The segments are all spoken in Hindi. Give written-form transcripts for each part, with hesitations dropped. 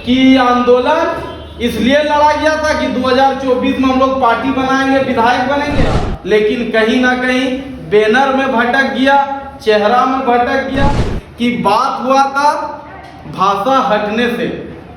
कि आंदोलन इसलिए लड़ा गया था कि 2024 में हम लोग पार्टी बनाएंगे, विधायक बनेंगे, लेकिन कहीं ना कहीं बैनर में भटक गया, चेहरा में भटक गया। कि बात हुआ था भाषा हटने से,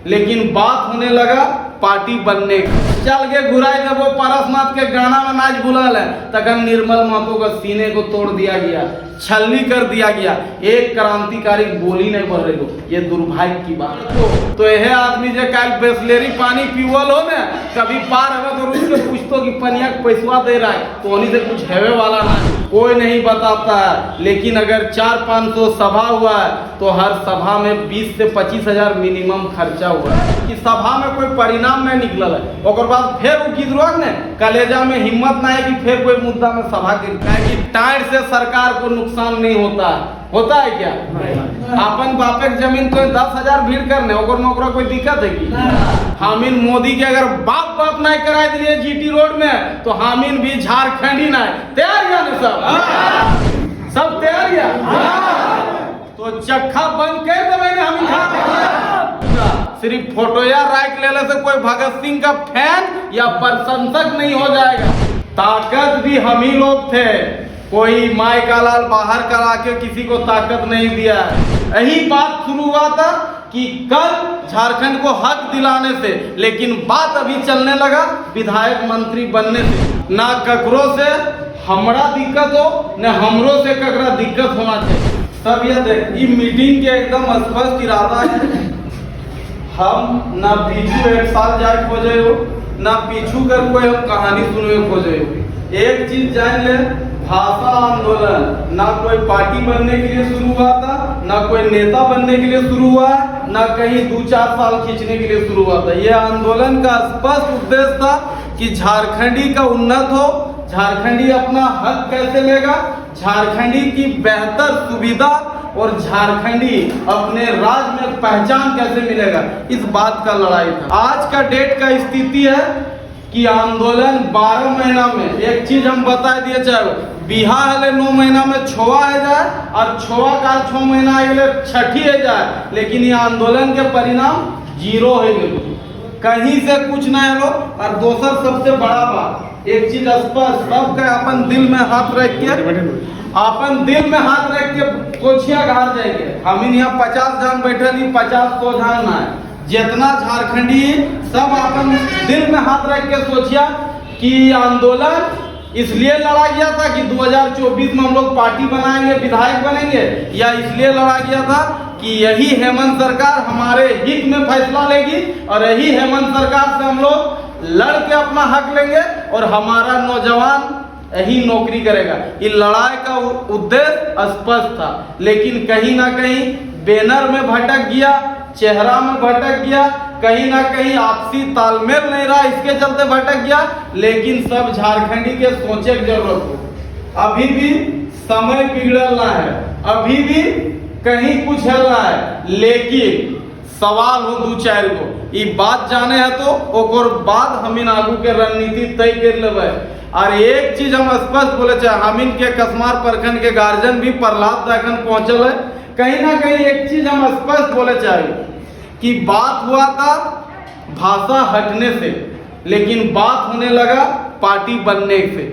लेकिन बात होने लगा पार्टी बनने का। चल के घुराई जब वो पारसनाथ के गाना में नाच बुलाल है, तखन निर्मल महतो का सीने को तोड़ दिया गया, छलनी कर दिया गया। एक क्रांतिकारी बोली नहीं बोल रही हो, ये दुर्भाग्य की बात। तो यह आदमी जो कल बिसलेरी पानी पीवल हो ना, कभी पार है तो उससे पूछतो कि पनिया पैसा दे रहा है, तो उन्हीं से कुछ हैवे वाला ना, कोई नहीं बताता है। लेकिन अगर 400-500 सभा हुआ है तो हर सभा में 20 से 25 हजार मिनिमम खर्चा हुआ है। कि सभा में कोई परिणाम नहीं निकल है, और बाद फिर उकिदरुआ ने कलेजा में हिम्मत ना है कि फिर कोई मुद्दा में सभा कि टाइट से सरकार को नुकसान नहीं होता है क्या? अपन बापे की जमीन तो 10,000 भीड़ करने ओकरा कोई दिक्कत है कि? हामिन मोदी के अगर बाप नहीं करा दिए जीटी रोड में, तो हामिन भी झारखंडी ना तैयार है, सब तैयार है। तो चक्का बंद कर दे मैंने हम सिर्फ फोटो या राइट लेने से कोई भगत सिंह का फैन या प्रशंसक नहीं हो जाएगा। ताकत भी हम ही लोग थे, कोई माई का लाल बाहर करा के किसी को ताकत नहीं दिया। यही बात शुरू हुआ था कि कल झारखंड को हक दिलाने से, लेकिन बात अभी चलने लगा विधायक मंत्री बनने से। ना ककरो से हमरा दिक्कत हो, न हमरो से ककरा दिक्कत होना चाहिए। सब ये देख, ये मीटिंग के एकदम स्पष्ट इरादा है। हम ना पीछू एक साल जाए खोजे हो, ना पीछू कर कोई हम कहानी सुनवे खोजे हो। एक चीज जान ले, भाषा आंदोलन ना कोई पार्टी बनने के लिए शुरू हुआ था, ना कोई नेता बनने के लिए शुरू हुआ, ना कहीं 2-4 साल खींचने के लिए शुरू हुआ था। यह आंदोलन का स्पष्ट उद्देश्य था कि झारखंडी का उन्नत हो, झारखंडी अपना हक कैसे लेगा, झारखंडी की बेहतर सुविधा और झारखंडी अपने राज्य में पहचान कैसे मिलेगा, इस बात का लड़ाई था। आज का डेट का स्थिति है कि आंदोलन 12 महीना में, एक चीज हम बता दिए, चाहे बिहार है 9 महीना में छोआ है जाए, और छोआ का 6 महीना है छठी है जाए, लेकिन ये आंदोलन के परिणाम 0 है, कहीं से कुछ ना है। और दूसर सबसे बड़ा बात, एक चीज स्पष्ट, सबका अपन दिल में हाथ रख के, अपन दिल में हाथ रख के सोचिया घर जाएंगे। हम यहाँ 50 जन बैठे नहीं, 50-100 जन ना है, जितना झारखंडी सब अपन दिल में हाथ रख के सोचिया कि आंदोलन इसलिए लड़ा गया था कि 2024 में हम लोग पार्टी बनाएंगे, विधायक बनेंगे, या इसलिए लड़ा गया था कि यही हेमंत सरकार हमारे हित में फैसला लेगी, और यही हेमंत सरकार से हम लोग लड़ के अपना हक लेंगे, और हमारा नौजवान यही नौकरी करेगा। ये लड़ाई का उद्देश्य स्पष्ट था, लेकिन कहीं ना कहीं बैनर में भटक गया, चेहरा में भटक गया, कहीं ना कहीं आपसी तालमेल नहीं रहा, इसके चलते भटक गया। लेकिन सब झारखंडी के सोचे की जरूरत हो। अभी भी समय बिगड़ना है, अभी भी कहीं कुछ हलना है, लेकिन सवाल हो 2-4 गो। ये बात जाने है तो ओकर बाद हम आगू के रणनीति तय कर लेबै। और एक चीज हम स्पष्ट बोले चाहे, हम के कसमार प्रखंड के गार्जियन भी प्रहलाद दाखन पहुंचल है। कहीं ना कहीं एक चीज हम स्पष्ट बोले चाहे कि बात हुआ था भाषा हटने से, लेकिन बात होने लगा पार्टी बनने से।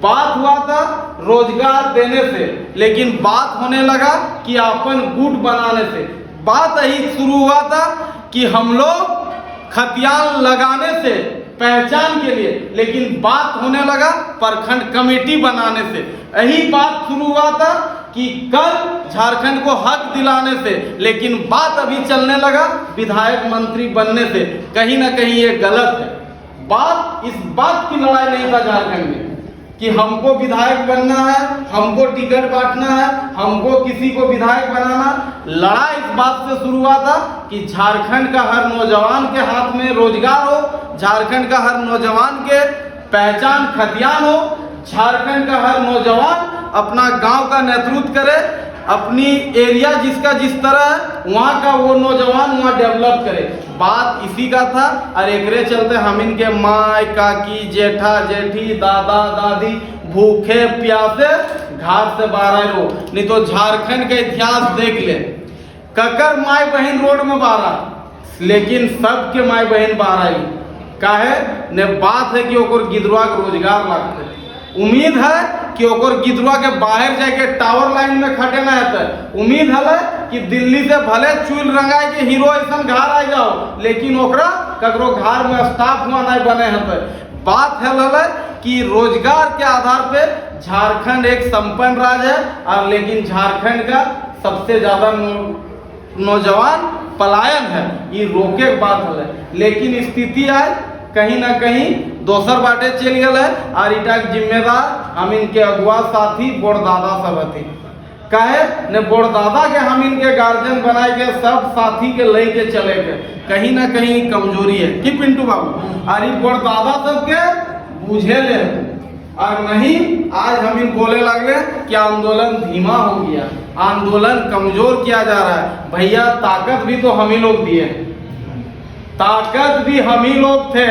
बात हुआ था रोजगार देने से, लेकिन बात होने लगा कि अपन गुट बनाने से। बात यही शुरू हुआ था कि हम लोग खतियान लगाने से पहचान के लिए, लेकिन बात होने लगा प्रखंड कमेटी बनाने से। यही बात शुरू हुआ था कि कल झारखंड को हक दिलाने से, लेकिन बात अभी चलने लगा विधायक मंत्री बनने से। कहीं ना कहीं ये गलत है। बात इस बात की लड़ाई नहीं था झारखंड में कि हमको विधायक बनना है, हमको टिकट बांटना है, हमको किसी को विधायक बनाना। लड़ाई इस बात से शुरू हुआ था कि झारखंड का हर नौजवान के हाथ में रोजगार हो, झारखंड का हर नौजवान के पहचान खतियान हो, झारखंड का हर नौजवान अपना गांव का नेतृत्व करे, अपनी एरिया जिसका जिस तरह है वहाँ का वो नौजवान वहाँ डेवलप करे। बात इसी का था। और एकरे चलते हम इनके माई काकी जेठा जेठी दादा दादी भूखे प्यासे घर से बाहर हो। नहीं तो झारखंड का इतिहास देख ले, ककर माई बहन रोड में बारा, लेकिन सबके माई बहन बाहर आई काहे ने बात है कि ओकर गिदरुआ के रोजगार लागते। उम्मीद है कि ओकर गिदरुआ के बाहर जाके टावर लाइन में खटे ना है। उम्मीद है कि दिल्ली से भले चूल रंगाए के हीरो ऐसा घर आ जाओ, लेकिन ओकरा ककरो घर में स्टाफ हुआ नहीं बने हैं। बात है कि रोजगार के आधार पे झारखंड एक संपन्न राज्य है, और लेकिन झारखंड का सबसे ज्यादा नौजवान पलायन है, ये रोके के बात है। लेकिन स्थिति आज कहीं ना कहीं दोसर बाटे चल गया है, और इटा जिम्मेदार हम इनके अगुआ साथी बोरदादा सब हथी। काहे ने बोरदादा के हम इनके गार्जियन बनाए के सब साथी के ले के चले गए, कहीं ना कहीं कमजोरी है कि पिंटू बाबू। और बोरदादा सबके बुझे ले, और नहीं आज हम इन बोले लगे कि आंदोलन धीमा हो गया, आंदोलन कमजोर किया जा रहा है। भैया ताकत भी तो हम ही लोग दिए, ताकत भी हम ही लोग थे।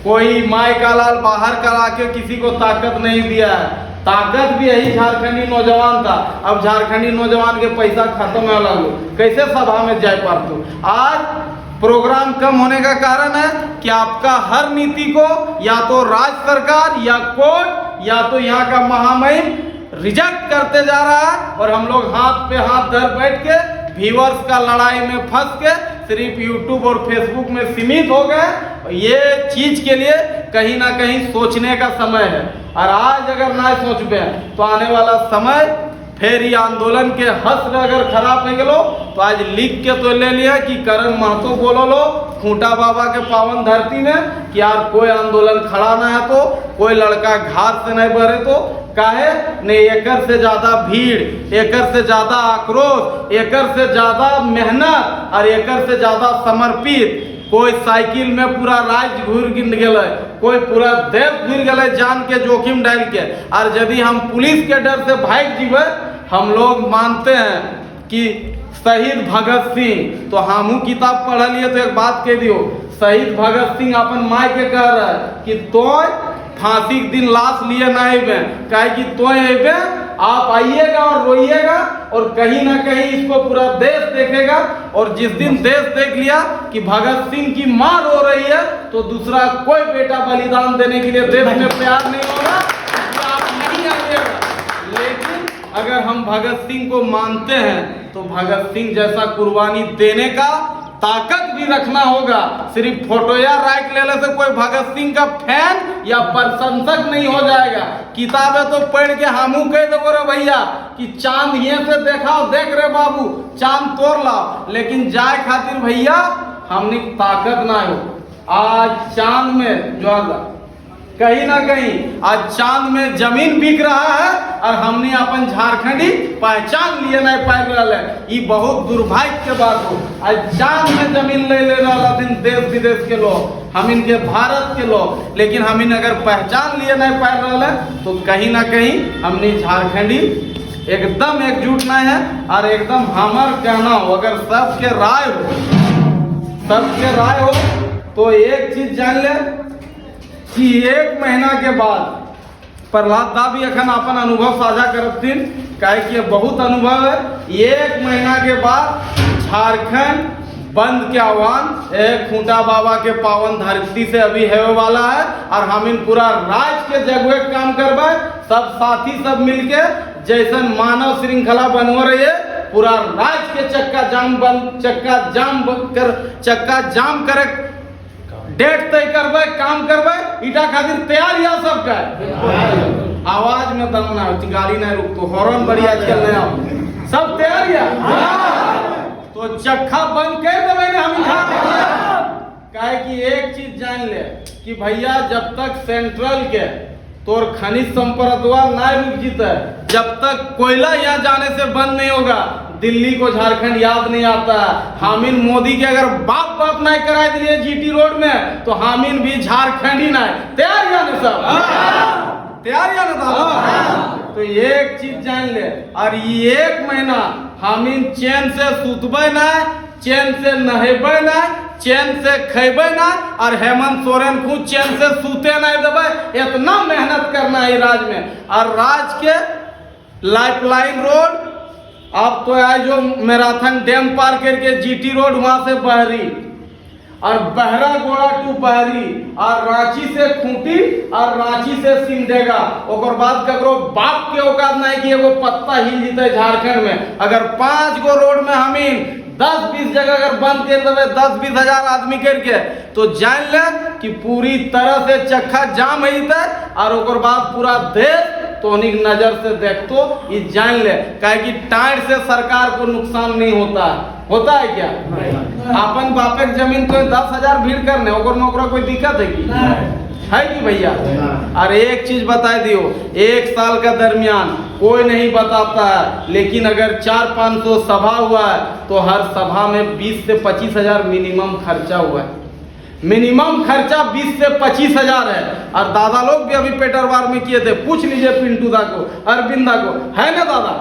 कोई माई का लाल बाहर करा के किसी को ताकत नहीं दिया है, ताकत भी यही झारखंडी नौजवान था। अब झारखंडी नौजवान के पैसा खत्म है, अलग कैसे सभा में जाए पाते। आज प्रोग्राम कम होने का कारण है कि आपका हर नीति को या तो राज्य सरकार या कोर्ट या तो यहाँ का महामहिम रिजेक्ट करते जा रहा है, और हम लोग हाथ पे हाथ धर बैठ के व्यूअर्स का लड़ाई में फंस के सिर्फ यूट्यूब और फेसबुक में सीमित हो गए। ये चीज के लिए कहीं ना कहीं सोचने का समय है, और आज अगर ना सोचबे तो आने वाला समय फिर ये आंदोलन के हस्र अगर खराब नहीं गलो तो आज लिख के तो ले लिया कि करण महतो बोलो लो खूंटा बाबा के पावन धरती में कि यार कोई आंदोलन खड़ा ना है, तो कोई लड़का घाट से नहीं बढ़े, तो काहे ने एकर से ज्यादा भीड़, एकर से ज्यादा आक्रोश, एकर से ज्यादा मेहनत और एकर से ज्यादा समर्पित कोई साइकिल में पूरा राज्य घूर गए, कोई पूरा देश घूर गए जान के जोखिम डाल के। और यदि हम पुलिस के डर से भाग जीवे, हम लोग मानते हैं कि शहीद भगत सिंह, तो हमू किताब पढ़ लिए तो एक बात कह दियो, शहीद भगत सिंह अपन माई के कह रहा है कि तो फांसी के दिन लाश लिए ना अबे, कहे कि तो अबे आप आइएगा और रोइएगा, और कहीं ना कहीं इसको पूरा देश देखेगा। और जिस दिन देश देख लिया कि भगत सिंह की मां रो रही है, तो दूसरा कोई बेटा बलिदान देने के लिए देश में तैयार नहीं होगा, आप नहीं आइएगा। लेकिन अगर हम भगत सिंह को मानते हैं तो भगत सिंह जैसा कुर्बानी देने का ताकत भी रखना होगा। सिर्फ फोटो या राइट लेने से कोई भगत सिंह का फैन या प्रशंसक नहीं हो जाएगा। किताबें तो पढ़ के हमू कह दो रे भैया कि चांद ये से देखाओ, देख रहे बाबू चांद तोड़ लाओ, लेकिन जाए खातिर भैया हमने ताकत ना हो। आज चांद में जो कहीं ना कहीं आज चांद में जमीन बिक रहा है, और हमने अपन झारखंडी पहचान लिए नहीं पाए रहा है। ये बहुत दुर्भाग्य के बात हो, आज चांद में जमीन ले रहा दिन देश विदेश के लोग, हम इनके भारत के लोग, लेकिन हम इन अगर पहचान लिए नहीं पाए रहा है, तो कहीं ना कहीं हमने झारखंडी एकदम एकजुट नहीं है। और एकदम हमार कहना हो, अगर सबके राय हो तो एक चीज जान ले कि 1 महीना के बाद प्रहलाद दा भी अखन अपन अनुभव साझा करथिन, काहे कि बहुत अनुभव है। 1 महीना के बाद झारखंड बंद के आह्वान खूंटा बाबा के पावन धरती से अभी है वाला है, और हम इन पूरा राज्य के जगह काम करबे, सब साथी सब मिलके जैसन मानव श्रृंखला बनव रही है, पूरा राज्य के चक्का जाम करे डेट तय करबे, काम करबे, इटा खातिर तैयार या सब का आवाज में दम ना हो, गाड़ी ना रुक तो हॉर्न बड़ी आजकल नया हो, सब तैयार या तो चक्का बंद कर देवे ना हम काहे कि एक चीज जान ले कि भैया जब तक सेंट्रल के तोर खनिज संपदा ना रुक जीते, जब तक कोयला यहाँ जाने से बंद नहीं होगा, दिल्ली को झारखंड याद नहीं आता है। हामिन मोदी के अगर बाप नहीं करा दिए जीटी रोड में, तो हामिन भी झारखंडी ना तैयार या ना सब तैयार या ना। तो एक चीज जान ले, और ये 1 महीना हामिन चैन से सुतबे ना, चैन से नहेबे ना, चैन से खेबे ना, और हेमंत सोरेन को चैन से सूते नहीं देवे। इतना मेहनत करना है राज्य में, और राज्य के लाइफलाइन रोड अब तो आज जो मैराथन डैम पार करके जीटी रोड वहां से बहरी, और बहरागोड़ा टू बहरी और रांची से खूंटी और रांची से सिमडेगा, ओकर बाद ककरो बाप के औकात नहीं कि एगो पत्ता हिल जीते झारखंड में। अगर 5 गो रोड में हमीन 10-20 जगह अगर बंद कर देवे 10-20 हजार आदमी करके, तो जान ले कि पूरी तरह से चक्का जाम है और ओकर बाद पूरा देश तो नजर से देखतो ये जान ले, काहे कि टाइट से सरकार को नुकसान नहीं होता है क्या? अपन बापे के जमीन तो 10,000 भीड़ करने ओकर में ओकरा कोई दिक्कत है कि है कि भैया? और एक चीज बता दियो, 1 साल का दरमियान कोई नहीं बताता है, लेकिन अगर 400-500 सभा हुआ है तो हर सभा में 20 से 25 हजार मिनिमम खर्चा हुआ है। मिनिमम खर्चा 20 से 25 हजार है। और दादा लोग भी अभी पेटरवार में किए थे, पूछ लीजिए पिंटू दा को, अरविंदा को, है ना दादा?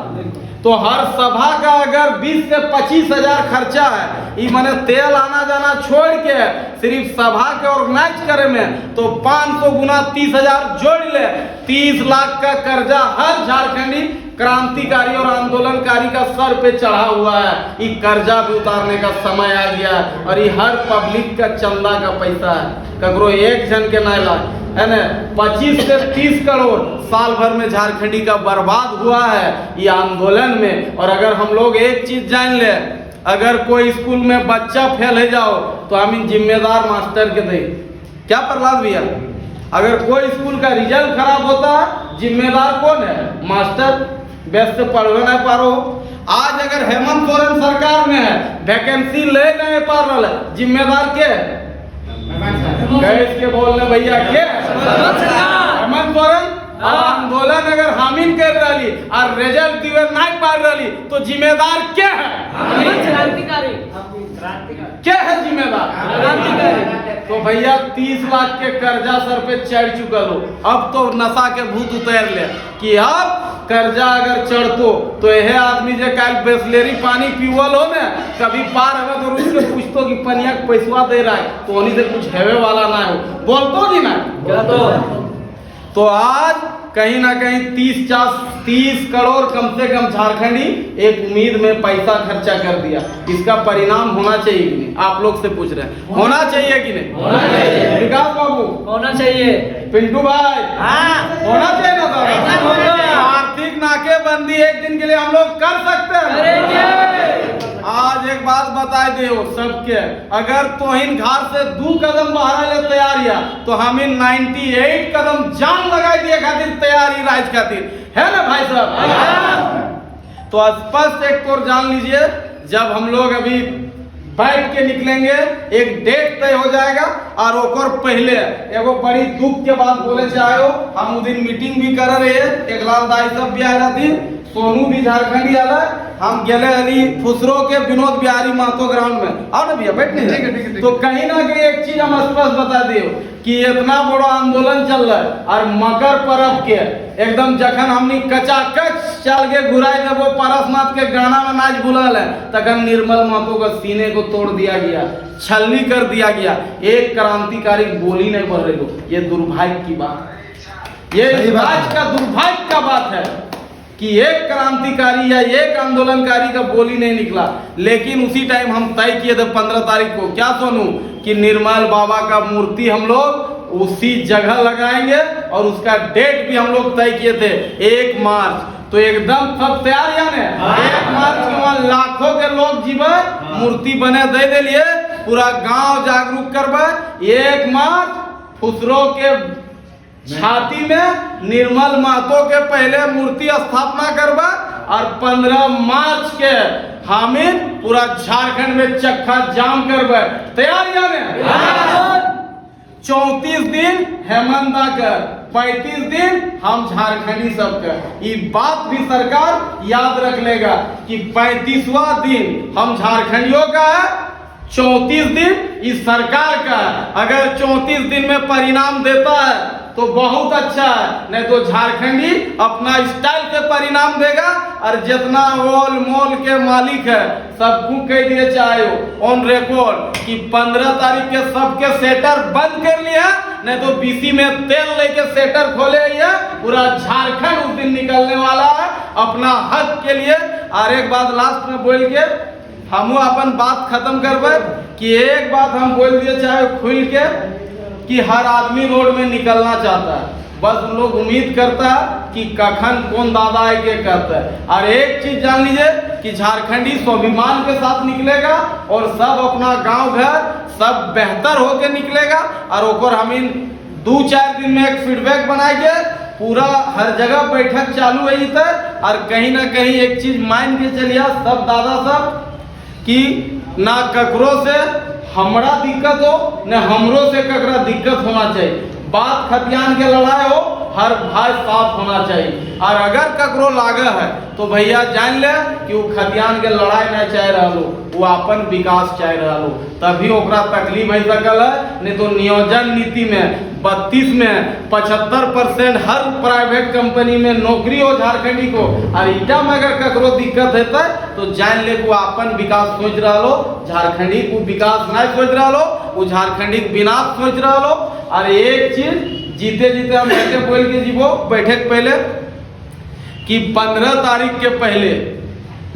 तो हर सभा का अगर 20 से 25 हजार खर्चा है, ये माने तेल आना जाना छोड़ के सिर्फ सभा के ऑर्गेनाइज करे में तो 500 गुना 30 हजार जोड़ ले, 30 लाख का कर्जा हर झारखंडी क्रांतिकारी और आंदोलनकारी का सर पे चढ़ा हुआ है। ये कर्जा भी उतारने का समय आ गया है और ये हर पब्लिक का चंदा का पैसा है, ककरो एक जन के नाला है ना। 25 से 30 करोड़ साल भर में झारखंडी का बर्बाद हुआ है ये आंदोलन में। और अगर हम लोग एक चीज जान ले, अगर कोई स्कूल में बच्चा फेल हो जाओ तो हम जिम्मेदार मास्टर के दे क्या प्रहलाद भैया? अगर कोई स्कूल का रिजल्ट खराब होता है जिम्मेदार कौन है? मास्टर। बेस्ट से पढ़वे नहीं पा रहे हो। आज अगर हेमंत सोरेन सरकार में है वैकेंसी ले नहीं पा रहा है, जिम्मेदार के गैस के बोलने भैया के हेमंत सोरेन। आंदोलन अगर हामिल कर रही और रिजल्ट दिवे नहीं पा रही तो जिम्मेदार क्या है? क्या है जिम्मेदार? तो भैया 30 लाख के कर्जा सर पे चढ़ चुका लो, अब तो नशा के भूत उतर ले कि अब कर्जा अगर चढ़तो तो यह आदमी जो कल बिस्लेरी पानी पीवल हो ना, कभी पार हमें तो रुक के पूछतो कि पनिया पैसा दे रहा है तो उन्हीं से कुछ हेवे वाला ना हो, बोलतो नहीं ना। तो आज कहीं ना कहीं 30 करोड़ कम से कम झारखंडी एक उम्मीद में पैसा खर्चा कर दिया। इसका परिणाम होना चाहिए कि नहीं? आप लोग से पूछ रहे हैं, होना चाहिए कि नहीं? होना चाहिए। विकास बाबू होना चाहिए। पिंटू भाई होना चाहिए ना दादा? आर्थिक नाकेबंदी एक दिन के लिए हम लोग कर सकते हैं। आज एक बात बता दे सबके, अगर तोहिन घर से 2 कदम बाहर ले तैयारिया तो हम 98 कदम जान लगा दिए खातिर तैयारी राज खातिर, है ना भाई साहब? तो स्पष्ट एक तो जान लीजिए, जब हम लोग अभी बैठ के निकलेंगे एक डेट तय हो जाएगा और ओकर पहले एगो बड़ी दुख के बात बोले चाहे, हम उस दिन मीटिंग भी कर रहे हैं, एक लाल दाई सब भी आया दिन, सोनू भी झारखंडी आला, हम गेले अली फुसरो के विनोद बिहारी महतो ग्राउंड में। आओ ना भैया बैठने। तो कहीं ना कहीं एक चीज हम स्पष्ट बता दियो कि इतना बड़ा आंदोलन चल रहा है और मकर पर्व के एकदम जखन हमनी कचाकच चल के घुराई देवो पारसनाथ के गाना में नाच बुलल है, तखन निर्मल महतो का सीने को तोड़ दिया गया, छलनी कर दिया गया, एक क्रांतिकारी गोली नहीं बढ़ रही हो। ये दुर्भाग्य की बात है, ये राज्य का दुर्भाग्य का बात है कि एक क्रांतिकारी या एक आंदोलनकारी का बोली नहीं निकला। लेकिन उसी टाइम हम तय किए थे 15 तारीख को, क्या सोनू, कि निर्मल बाबा का मूर्ति हम लोग उसी जगह लगाएंगे और उसका डेट भी हम लोग तय किए थे 1 मार्च। तो एकदम सब तैयार यानी 1 मार्च के वहां लाखों के लोग जीवे, मूर्ति बने दे लिए, पूरा गांव जागरूक करबे। 1 मार्च खुसरो के छाती में निर्मल महतो के पहले मूर्ति स्थापना करबा और 15 मार्च के हामिद पूरा झारखंड में चक्का जाम करबे। तैयार यानी 34 दिन हेमंत कर, 35 दिन हम झारखंडी सबका। ये बात भी सरकार याद रख लेगा कि 35वां दिन हम झारखंडियों का है, 34 दिन इस सरकार का। अगर 34 दिन में परिणाम देता है तो बहुत अच्छा है, नहीं तो झारखंडी अपना स्टाइल से परिणाम देगा और जितना ओल मोल के मालिक है सबको कह दिए चाहे ऑन रिकॉर्ड कि 15 तारीख के सबके सेटर बंद कर लिया, नहीं तो बीसी में तेल लेके सेटर खोले है। पूरा झारखंड उस दिन निकलने वाला है अपना हक के लिए। और एक बात लास्ट में बोल के हम अपन बात खत्म करबे कि एक बात हम बोल दिए चाहे खुल के कि हर आदमी रोड में निकलना चाहता है, बस उन लोग उम्मीद करता है कि कखन कौन दादा है के करता है। और एक चीज जान लीजिए कि झारखंडी स्वाभिमान के साथ निकलेगा और सब अपना गांव घर सब बेहतर होके निकलेगा। और ओकर हम इन 2-4 दिन में एक फीडबैक बनाएंगे, पूरा हर जगह बैठक चालू है इधर। और कहीं ना कहीं एक चीज मान के चलिए सब दादा सब कि ना ककरो से हमरा दिक्कत हो न हमरो से ककरा दिक्कत होना चाहिए। बात खतियान के लड़ाई हो, हर भाई साफ होना चाहिए। और अगर ककरो लागे है तो भैया जान ले कि वो खतियान के लड़ाई नहीं चाह रहा हो, वो अपन विकास चाह रहा हो, तभी ओकरा तकलीफ हो सकल है। नहीं तो नियोजन नीति में 32 में 75% हर प्राइवेट कंपनी में नौकरी हो झारखंडी को। और ईटा में अगर ककरो दिक्कत है तो जान ले वो अपन विकास सोच रहा लो, झारखंडी को विकास नहीं सोच रहा लो, वो झारखंडी विनाश सोच रहा लो। और एक चीज जीते जीते हम बैठे बोल के जीवो बैठक पहले कि 15 तारीख के पहले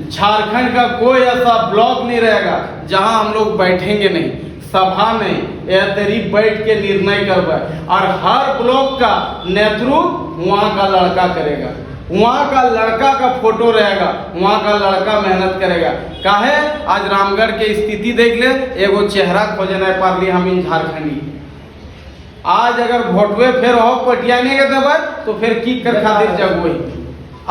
झारखंड का कोई ऐसा ब्लॉक नहीं रहेगा जहां हम लोग बैठेंगे नहीं, सभा में यह तेरी बैठ के निर्णय करवाए। और हर ब्लॉक का नेतृत्व वहाँ का लड़का करेगा, वहाँ का लड़का का फोटो रहेगा, वहाँ का लड़का मेहनत करेगा। काहे आज रामगढ़ के स्थिति देख ले, एगो चेहरा खोजे नहीं पा रही हम इन झारखंडी। आज अगर भोटवे फिर हो पटियाने के देवे तो फिर की कर खातिर जगोई।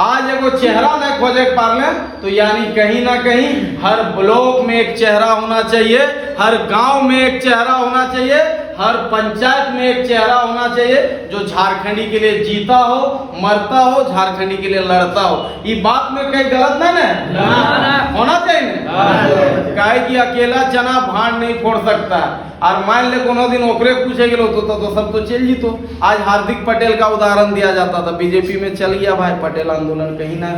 आज एगो चेहरा नहीं खोजे पारले तो यानी कहीं ना कहीं हर ब्लॉक में एक चेहरा होना चाहिए, हर गांव में एक चेहरा होना चाहिए, हर पंचायत में एक चेहरा होना चाहिए जो झारखंडी के लिए जीता हो, मरता हो, झारखंडी के लिए लड़ता हो। ये बात में कहीं गलत नहीं ना होना चाहिए ना, काहे कि अकेला चना भांड नहीं फोड़ सकता। और मान ले कोनो दिन ओकरे पूछे गेलो तो सब तो चल जीतो। आज हार्दिक पटेल का उदाहरण दिया जाता था, बीजेपी में चल गया भाई पटेल आंदोलन कहीं ना।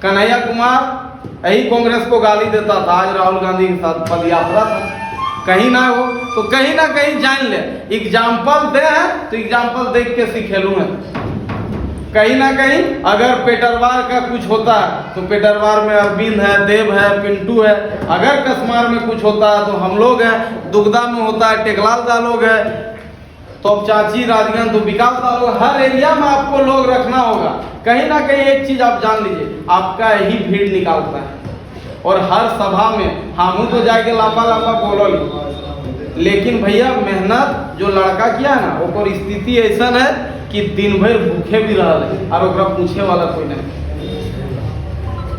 कन्हैया कुमार यही कांग्रेस को गाली देता था, आज राहुल गांधी के साथ पद यात्रा था, कहीं ना हो तो कहीं ना कहीं जान ले। एग्जाम्पल दे है तो एग्जाम्पल देख के सीखेलू है। कहीं ना कहीं अगर पेटरवार का कुछ होता है तो पेटरवार में अरविंद है, देव है, पिंटू है। अगर कसमार में कुछ होता है तो हम लोग हैं, दुगदा में होता है टेकलाल दा लोग है, तो चाची राजगंज तो विकास दा लोग। हर एरिया में आपको लोग रखना होगा। कहीं ना कहीं एक चीज आप जान लीजिए, आपका यही भीड़ निकालता है। और हर सभा में हम तो जाके लंबा लंबा बोलो, लेकिन भैया मेहनत जो लड़का किया ना ओकर स्थिति ऐसा है कि दिन भर भूखे भी रहा है और ओकरा पूछे वाला कोई नहीं,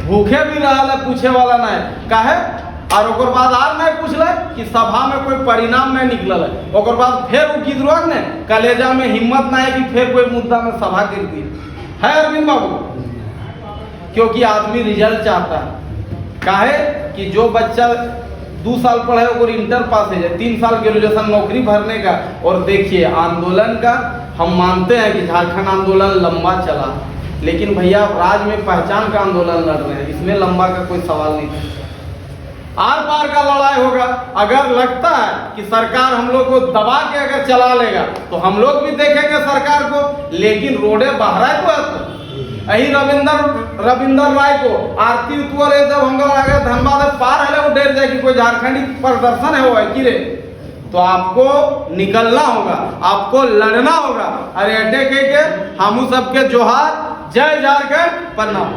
भूखे भी रहा है पूछे वाला नहीं। काहे और ओकर बाद आर नहीं पूछल कि सभा में कोई परिणाम नहीं निकलल है। ओकर बाद फिर वो की जरूरत ने कलेजा में हिम्मत ना है कि फिर कोई मुद्दा में सभा कर दी है अरविंद बाबू, क्योंकि आदमी रिजल्ट चाहता है। काहे कि जो बच्चा 2 साल पढ़े और इंटर पास है, 3 साल ग्रेजुएशन नौकरी भरने का। और देखिए आंदोलन का हम मानते हैं कि झारखंड आंदोलन लंबा चला, लेकिन भैया राज्य में पहचान का आंदोलन लड़ रहे हैं, इसमें लंबा का कोई सवाल नहीं है। आर पार का लड़ाई होगा। अगर लगता है कि सरकार हम लोग को दबा के अगर चला लेगा तो हम लोग भी देखेंगे सरकार को, लेकिन रोडे बहरा को यही रविंदर राय को आरती उतवर जब हम लोग आगे धनबाद पार है वो डेर जाए कि कोई झारखंडी प्रदर्शन है वो है कि रे, तो आपको निकलना होगा, आपको लड़ना होगा। अरे अटैक के हम सबके जोहार, जय झारखंड, प्रणाम।